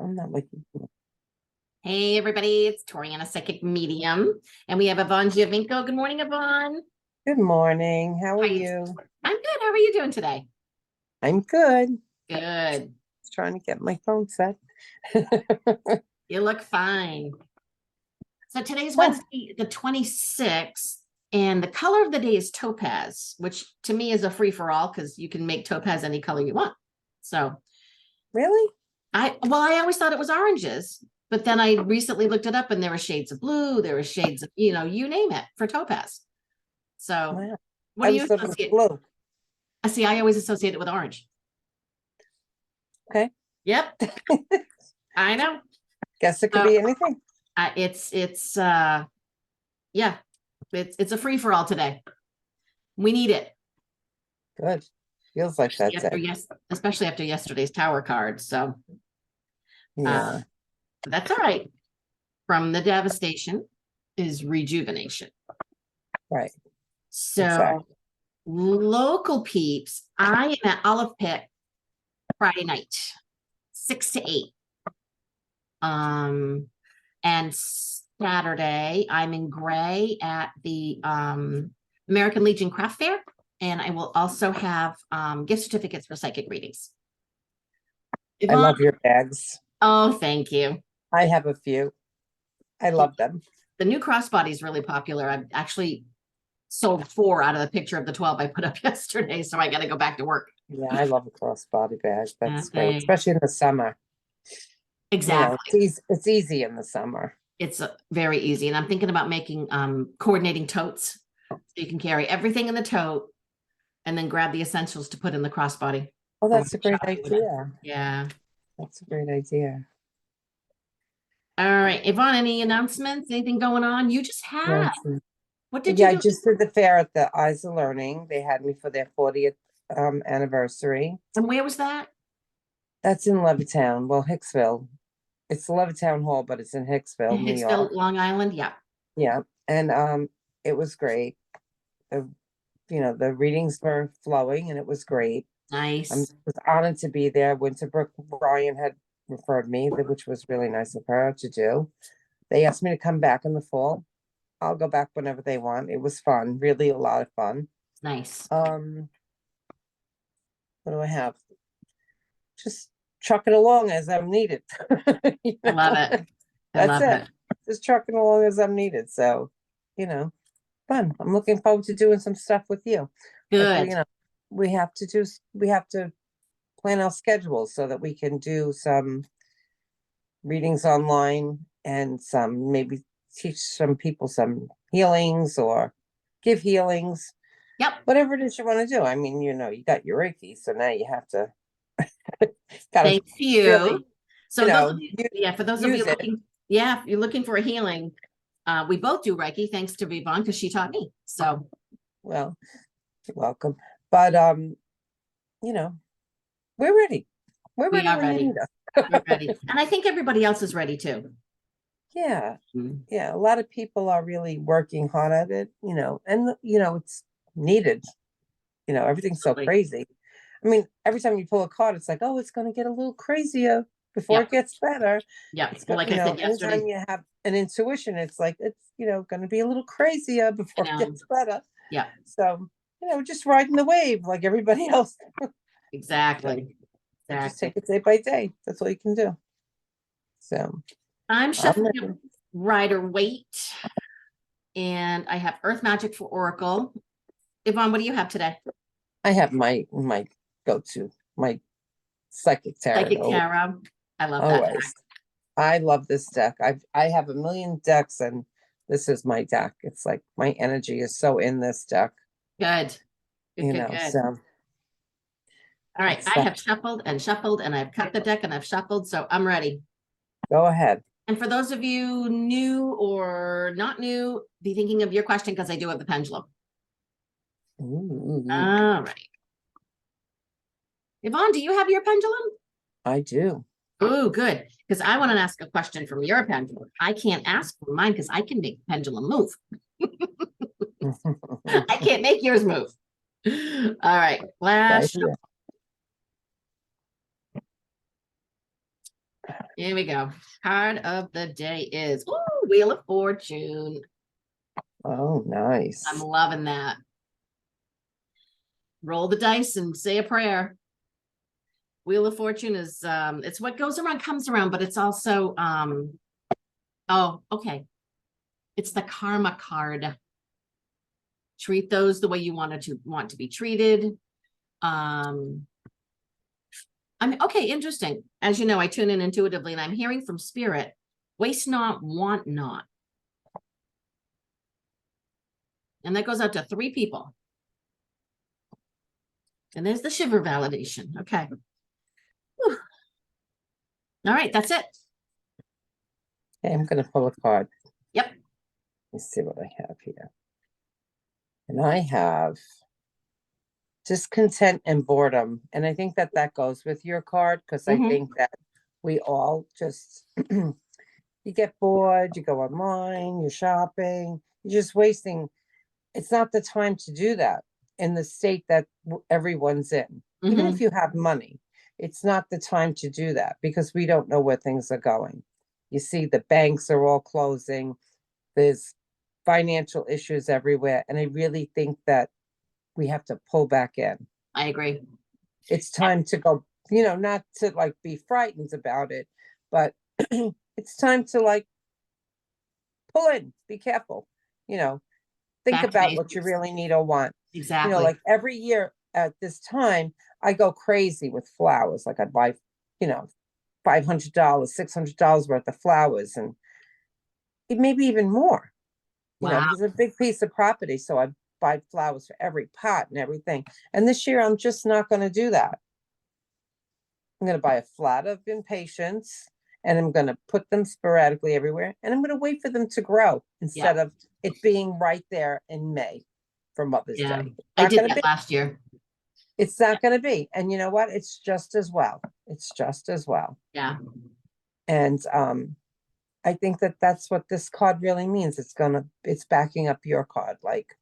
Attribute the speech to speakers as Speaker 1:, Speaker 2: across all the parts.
Speaker 1: I'm not looking.
Speaker 2: Hey, everybody, it's Toriana, Psychic Medium, and we have Yvonne Giovinco. Good morning, Yvonne.
Speaker 1: Good morning. How are
Speaker 2: How you?
Speaker 1: you?
Speaker 2: I'm good. How are you doing today?
Speaker 1: I'm good.
Speaker 2: Good.
Speaker 1: Just trying to get my phone set.
Speaker 2: You look fine. So today's Wednesday, the 26th, and the color of the day is topaz, which to me is a free-for-all because you can make topaz any color you want. So
Speaker 1: Really?
Speaker 2: I always thought it was oranges, but then I recently looked it up and there were shades of blue, there were shades of, you name it for topaz. So
Speaker 1: Wow.
Speaker 2: what
Speaker 1: I
Speaker 2: do you
Speaker 1: was looking for
Speaker 2: associate?
Speaker 1: blue.
Speaker 2: I see, I always associate it with orange.
Speaker 1: Okay.
Speaker 2: Yep, I know.
Speaker 1: Guess it could
Speaker 2: So
Speaker 1: be anything.
Speaker 2: Yeah, it's a free for all today. We need it.
Speaker 1: Good. Feels like that's it.
Speaker 2: Especially after yesterday's tower card. So
Speaker 1: Yeah.
Speaker 2: that's all right. From the devastation is rejuvenation.
Speaker 1: Right.
Speaker 2: So
Speaker 1: Exactly.
Speaker 2: local peeps, I am at Olive Pit Friday night, 6 to 8. And Saturday, I'm in Gray at the American Legion Craft Fair, and I will also have gift certificates for psychic readings.
Speaker 1: I
Speaker 2: Yvonne,
Speaker 1: love your bags.
Speaker 2: oh, thank you.
Speaker 1: I have a few. I love them.
Speaker 2: The new crossbody is really popular. I've actually sold 4 out of the picture of the 12 I put up yesterday, so I got to go back to work.
Speaker 1: Yeah, I love a crossbody bag. That's great,
Speaker 2: Thanks.
Speaker 1: especially in the summer.
Speaker 2: Exactly.
Speaker 1: It's easy in the summer.
Speaker 2: It's very easy. And I'm thinking about making coordinating totes. So you can carry everything in the tote and then grab the essentials to put in the crossbody.
Speaker 1: Oh, that's a great idea.
Speaker 2: Yeah.
Speaker 1: That's a great idea.
Speaker 2: All right. Yvonne, any announcements? Anything going on? You just had. What did you
Speaker 1: I
Speaker 2: do?
Speaker 1: just did the fair at the Eyes of Learning. They had me for their 40th anniversary.
Speaker 2: And where was that?
Speaker 1: That's in Levittown. Well, Hicksville. It's Levittown Hall, but it's in Hicksville,
Speaker 2: In
Speaker 1: New
Speaker 2: Hicksville,
Speaker 1: York.
Speaker 2: Long Island. Yeah.
Speaker 1: Yeah. And it was great. The the readings were flowing and it was great. I
Speaker 2: Nice.
Speaker 1: was honored to be there. Winterbrook Bryan had referred me, which was really nice of her to do. They asked me to come back in the fall. I'll go back whenever they want. It was fun, really a lot of fun.
Speaker 2: Nice.
Speaker 1: What do I have? Just trucking along as I'm needed.
Speaker 2: I love it.
Speaker 1: That's it. Just trucking along as I'm needed. So, fun. I'm looking forward to doing some stuff with you.
Speaker 2: Good.
Speaker 1: Like, we have to plan our schedules so that we can do some readings online and some maybe teach some people some healings or give healings.
Speaker 2: Yep.
Speaker 1: Whatever it is you want to do. I mean, you got your Reiki, so now you have to
Speaker 2: Thank you.
Speaker 1: Really,
Speaker 2: so for those of you looking, if you're looking for a healing, we both do Reiki thanks to Yvonne because she taught me. So
Speaker 1: well, you're welcome. But we're ready. We're ready when you need us.
Speaker 2: We're ready. And I think everybody else is ready too.
Speaker 1: Yeah. Yeah. A lot of people are really working hard at it, and it's needed. Everything's so crazy. I mean, every time you pull a card, it's like, oh, it's going to get a little crazier before it gets better.
Speaker 2: Yeah. Like I said yesterday,
Speaker 1: anytime you have an intuition, it's like, it's, going to be a little crazier before it gets better.
Speaker 2: Yeah.
Speaker 1: So, just riding the wave like everybody else.
Speaker 2: Exactly.
Speaker 1: Just take it day by day. That's all you can do. So
Speaker 2: I'm shuffling Rider Waite, and I have Earth Magic for Oracle. Yvonne, what do you have today?
Speaker 1: I have my go-to, my Psychic Tarot.
Speaker 2: Psychic Tarot. I love that deck.
Speaker 1: I love this deck. I have a million decks, and this is my deck. It's like my energy is so in this deck.
Speaker 2: Good.
Speaker 1: So.
Speaker 2: All right, I have shuffled and shuffled, and I've cut the deck, and I've shuffled, so I'm ready.
Speaker 1: Go ahead.
Speaker 2: And for those of you new or not new, be thinking of your question because I do have the pendulum.
Speaker 1: Ooh.
Speaker 2: All right. Yvonne, do you have your pendulum?
Speaker 1: I do.
Speaker 2: Oh, good. Because I want to ask a question from your pendulum. I can't ask for mine because I can make the pendulum move. I can't make yours move. All right. Last. Here we go. Card of the day is Wheel of Fortune.
Speaker 1: Oh, nice.
Speaker 2: I'm loving that. Roll the dice and say a prayer. Wheel of Fortune is it's what goes around comes around, but it's also oh, okay. It's the karma card. Treat those the way you want to be treated. I mean, okay, interesting. As you know, I tune in intuitively and I'm hearing from spirit, waste not, want not. And that goes out to 3 people. And there's the shiver validation. Okay. Whew. All right, that's it.
Speaker 1: Okay, I'm going to pull a card.
Speaker 2: Yep.
Speaker 1: Let's see what I have here. And I have discontent and boredom. And I think that that goes with your card because I think that we all just, you get bored, you go online, you're shopping, you're just wasting. It's not the time to do that in the state that everyone's in. Even if you have money, it's not the time to do that because we don't know where things are going. You see, the banks are all closing. There's financial issues everywhere. And I really think that we have to pull back in.
Speaker 2: I agree.
Speaker 1: It's time to go, not to like be frightened about it, but it's time to like pull in, be careful, think about what you really need or want.
Speaker 2: Exactly.
Speaker 1: Like every year at this time, I go crazy with flowers. Like I buy, $500, $600 worth of flowers and it maybe even more,
Speaker 2: Wow.
Speaker 1: because it's a big piece of property. So I buy flowers for every pot and everything. And this year, I'm just not going to do that. I'm going to buy a flat of impatience and I'm going to put them sporadically everywhere. And I'm going to wait for them to grow instead of it being right there in May for Mother's Day.
Speaker 2: I did that last year.
Speaker 1: It's not going to be. And you know what? It's just as well. It's just as well.
Speaker 2: Yeah.
Speaker 1: And I think that that's what this card really means. It's backing up your card. Like,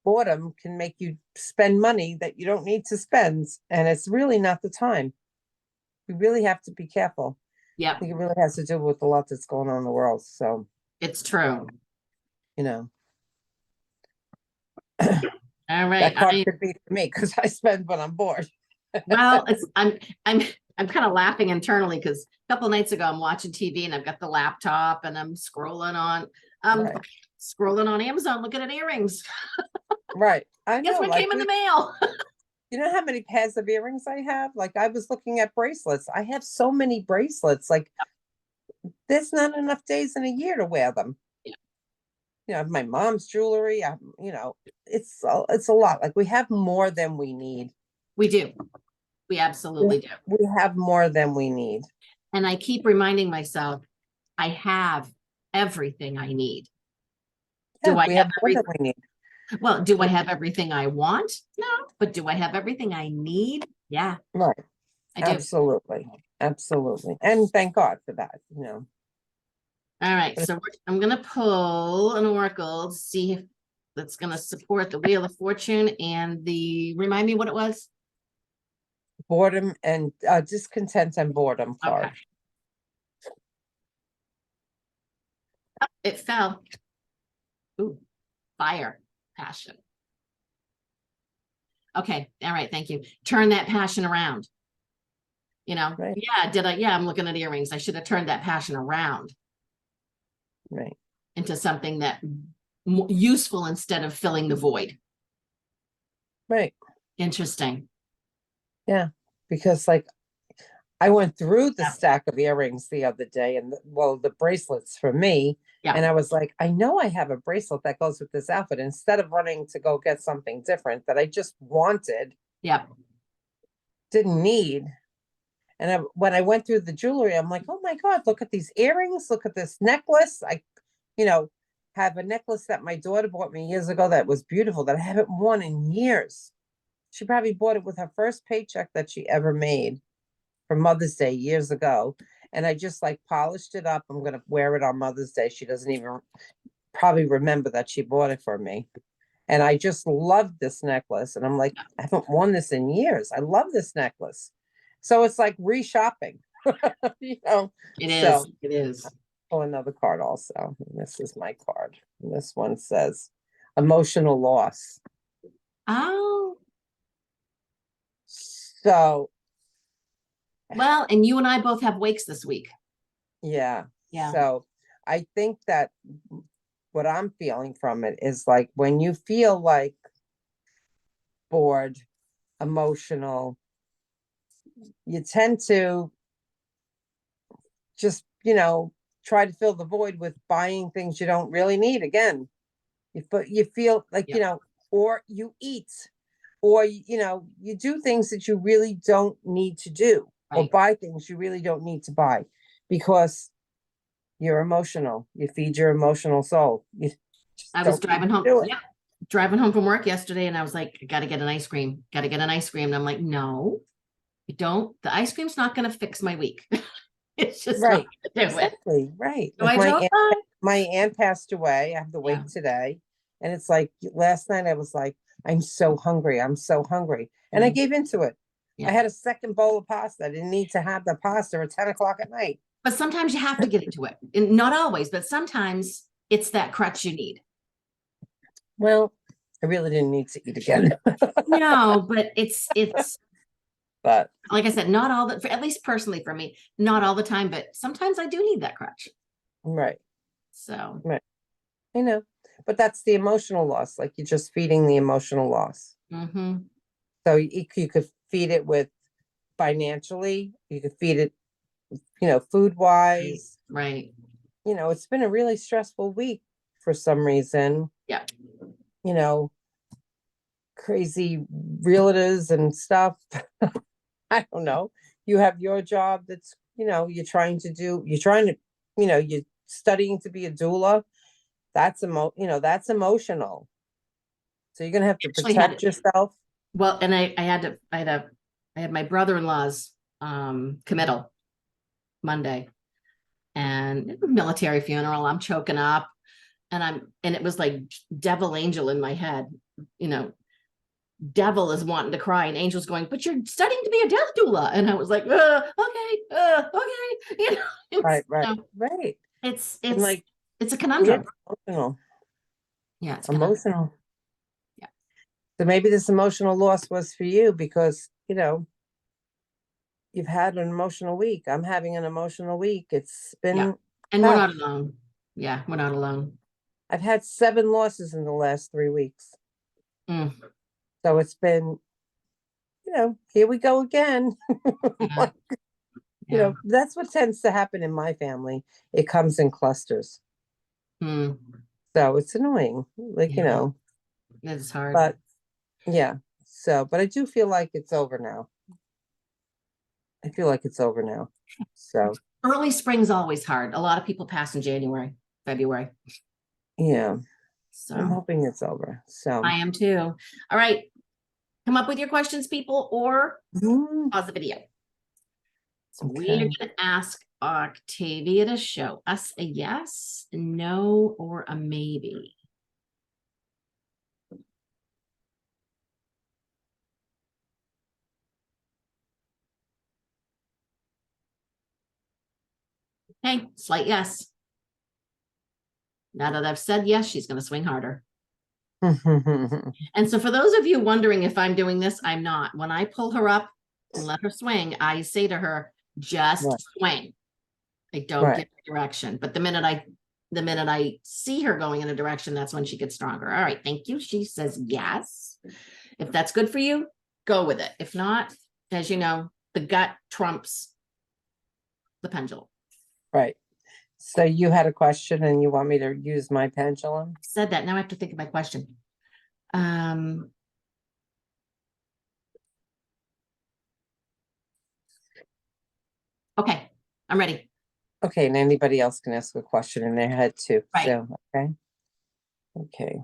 Speaker 1: boredom can make you spend money that you don't need to spend. And it's really not the time. We really have to be careful.
Speaker 2: Yeah.
Speaker 1: I think it really has to do with a lot that's going on in the world. So
Speaker 2: it's true. All right.
Speaker 1: That card could be for me because I spend when I'm bored.
Speaker 2: Well, I'm kind of laughing internally because a couple nights ago I'm watching TV and I've got the laptop and I'm scrolling on Amazon looking at earrings.
Speaker 1: Right. I know.
Speaker 2: Guess what came in the mail?
Speaker 1: You know how many pairs of earrings I have? Like I was looking at bracelets. I have so many bracelets. Like there's not enough days in a year to wear them. Yeah. My mom's jewelry. It's a lot. Like we have more than we need.
Speaker 2: We do. We absolutely do.
Speaker 1: We have more than we need.
Speaker 2: And I keep reminding myself, I have everything I need. Do I have everything we need? Well, do I have everything I want? No, but do I have everything I need? Yeah.
Speaker 1: Right.
Speaker 2: I do.
Speaker 1: Absolutely. Absolutely. And thank God for that, All
Speaker 2: right. So I'm going to pull an oracle to see if that's going to support the Wheel of Fortune and remind me what it was?
Speaker 1: Boredom and discontent and boredom card.
Speaker 2: Okay. Oh, it fell. Ooh, fire, passion. Okay. All right. Thank you. Turn that passion around.
Speaker 1: Right.
Speaker 2: Yeah, I'm looking at earrings. I should have turned that passion around.
Speaker 1: Right.
Speaker 2: Into something that useful instead of filling the void.
Speaker 1: Right.
Speaker 2: Interesting.
Speaker 1: Yeah. Because like I went through the stack of earrings the other day and the bracelets for me. Yeah. And I was like, I know I have a bracelet that goes with this outfit instead of running to go get something different that I just wanted.
Speaker 2: Yeah.
Speaker 1: Didn't need. And when I went through the jewelry, I'm like, oh my God, look at these earrings. Look at this necklace. I, have a necklace that my daughter bought me years ago that was beautiful that I haven't worn in years. She probably bought it with her first paycheck that she ever made for Mother's Day years ago. And I just like polished it up. I'm going to wear it on Mother's Day. She doesn't even probably remember that she bought it for me. And I just loved this necklace. And I'm like, I haven't worn this in years. I love this necklace. So it's like reshopping, you know?
Speaker 2: It
Speaker 1: So
Speaker 2: is. It is.
Speaker 1: pull another card also. And this is my card. And this one says emotional loss.
Speaker 2: Oh,
Speaker 1: So
Speaker 2: well, and you and I both have wakes this week.
Speaker 1: yeah.
Speaker 2: Yeah.
Speaker 1: So I think that what I'm feeling from it is like when you feel like bored, emotional, you tend to just, try to fill the void with buying things you don't really need again. You feel like,
Speaker 2: Yep.
Speaker 1: or you eat, or you do things that you really don't need to do, or
Speaker 2: Right.
Speaker 1: buy things you really don't need to buy because you're emotional. You feed your emotional soul. You just
Speaker 2: I was
Speaker 1: don't need
Speaker 2: driving
Speaker 1: to
Speaker 2: home.
Speaker 1: do it.
Speaker 2: Yeah. Driving home from work yesterday, and I was like, I gotta get an ice cream. Gotta get an ice cream. And I'm like, no, you don't. The ice cream's not gonna fix my week. It's just not
Speaker 1: Right.
Speaker 2: gonna do it.
Speaker 1: Exactly. Right.
Speaker 2: So
Speaker 1: Like
Speaker 2: I drove by.
Speaker 1: my aunt passed away. I have to
Speaker 2: Yeah.
Speaker 1: wait today. And it's like last night I was like, I'm so hungry. I'm so hungry. And I
Speaker 2: Yeah.
Speaker 1: gave into it. I
Speaker 2: Yeah.
Speaker 1: had a second bowl of pasta. I didn't need to have the pasta at 10 o'clock at night.
Speaker 2: But sometimes you have to get into it. And not always, but sometimes it's that crutch you need.
Speaker 1: Well, I really didn't need to eat again.
Speaker 2: No, but it's
Speaker 1: But
Speaker 2: like I said, not all the, at least personally for me, not all the time, but sometimes I do need that crutch.
Speaker 1: right.
Speaker 2: So
Speaker 1: Right. I know. But that's the emotional loss. Like you're just feeding the emotional loss.
Speaker 2: mhm.
Speaker 1: So you could feed it with financially, you could feed it, food
Speaker 2: Right.
Speaker 1: wise.
Speaker 2: Right.
Speaker 1: It's been a really stressful week for some reason,
Speaker 2: Yeah.
Speaker 1: you know, crazy realtors and stuff. I don't know. You have your job that's, you're trying to, you're studying to be a doula. That's emotional. So you're gonna have to
Speaker 2: Actually had
Speaker 1: protect yourself.
Speaker 2: well, and I had my brother-in-law's committal Monday and military funeral. I'm choking up and it was like devil angel in my head, you know, devil is wanting to cry and angel's going, but you're studying to be a death doula. And I was like, okay, okay.
Speaker 1: Right, right,
Speaker 2: you know,
Speaker 1: right.
Speaker 2: it's,
Speaker 1: And
Speaker 2: it's,
Speaker 1: like,
Speaker 2: it's a
Speaker 1: yeah,
Speaker 2: conundrum.
Speaker 1: emotional,
Speaker 2: Yeah, it's a conundrum.
Speaker 1: emotional.
Speaker 2: Yeah.
Speaker 1: So maybe this emotional loss was for you because, you've had an emotional week. I'm having an emotional week. It's
Speaker 2: Yeah.
Speaker 1: been
Speaker 2: And we're
Speaker 1: tough.
Speaker 2: not alone. Yeah, we're not alone.
Speaker 1: I've had 7 losses in the last 3 weeks.
Speaker 2: Mm,
Speaker 1: So it's been, here we go again.
Speaker 2: yeah, yeah.
Speaker 1: That's what tends to happen in my family. It comes in clusters.
Speaker 2: Mm,
Speaker 1: So it's annoying. Like,
Speaker 2: yeah, it's hard.
Speaker 1: but yeah. So, but I do feel like it's over now. I feel like it's over now. So,
Speaker 2: Early spring's always hard. A lot of people pass in January, February.
Speaker 1: yeah, I'm
Speaker 2: So
Speaker 1: hoping it's over. So,
Speaker 2: I am too. All right. Come up with your questions, people, or
Speaker 1: mm,
Speaker 2: pause the video. So we are
Speaker 1: okay.
Speaker 2: going to ask Octavia to show us a yes, a no, or a maybe. Okay, slight yes. Now that I've said yes, she's going to swing harder. And so for those of you wondering if I'm doing this, I'm not. When I pull her up and let her swing, I say to her, just
Speaker 1: Right,
Speaker 2: swing. I don't
Speaker 1: right.
Speaker 2: give her direction. But the minute I see her going in a direction, that's when she gets stronger. All right, thank you. She says yes. If that's good for you, go with it. If not, as you know, the gut trumps the pendulum.
Speaker 1: Right. So you had a question and you want me to use my pendulum?
Speaker 2: I said that. Now I have to think of my question. Um, okay, I'm ready.
Speaker 1: Okay, and anybody else can ask a question in their head too.
Speaker 2: Right.
Speaker 1: So, okay. Okay.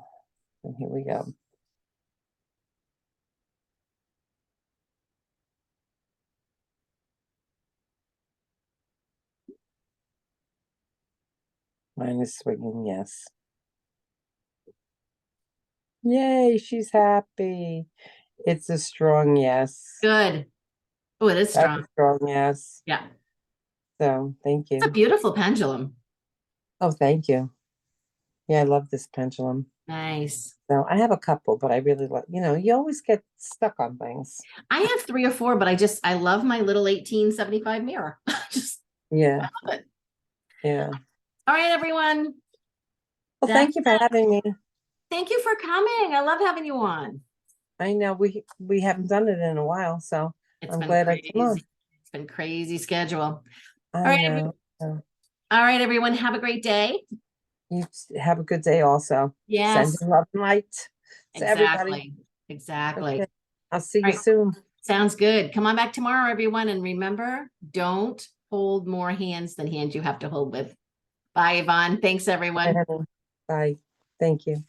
Speaker 1: And here we go. Mine is swinging, yes. Yay, she's happy. It's a strong yes.
Speaker 2: Good. Oh, it is
Speaker 1: That
Speaker 2: strong.
Speaker 1: was strong, yes.
Speaker 2: Yeah.
Speaker 1: So thank
Speaker 2: It's a
Speaker 1: you.
Speaker 2: beautiful pendulum.
Speaker 1: Oh, thank you. Yeah, I love this pendulum. Oh, thank you. Yeah, I love this pendulum.
Speaker 2: Nice.
Speaker 1: So I have a couple, but I really like, you always get stuck on things.
Speaker 2: I have 3 or 4, but I love my little 1875 mirror. Just
Speaker 1: Yeah,
Speaker 2: love it.
Speaker 1: yeah.
Speaker 2: All right, everyone.
Speaker 1: Well,
Speaker 2: That's
Speaker 1: thank you for having me.
Speaker 2: Thank you for coming. I love having you on.
Speaker 1: I know we haven't done it in a while, so
Speaker 2: It's
Speaker 1: I'm
Speaker 2: been
Speaker 1: glad I came on.
Speaker 2: crazy. It's been crazy schedule. All
Speaker 1: I
Speaker 2: right,
Speaker 1: know. So
Speaker 2: all right, everyone. Have a great day.
Speaker 1: you have a good day also.
Speaker 2: Yes,
Speaker 1: Sending love and light to everybody.
Speaker 2: exactly. Exactly.
Speaker 1: Okay. I'll see
Speaker 2: All
Speaker 1: you
Speaker 2: right.
Speaker 1: soon.
Speaker 2: Sounds good. Come on back tomorrow, everyone. And remember, don't hold more hands than hands you have to hold with. Bye, Yvonne. Thanks, everyone.
Speaker 1: Bye. Thank you.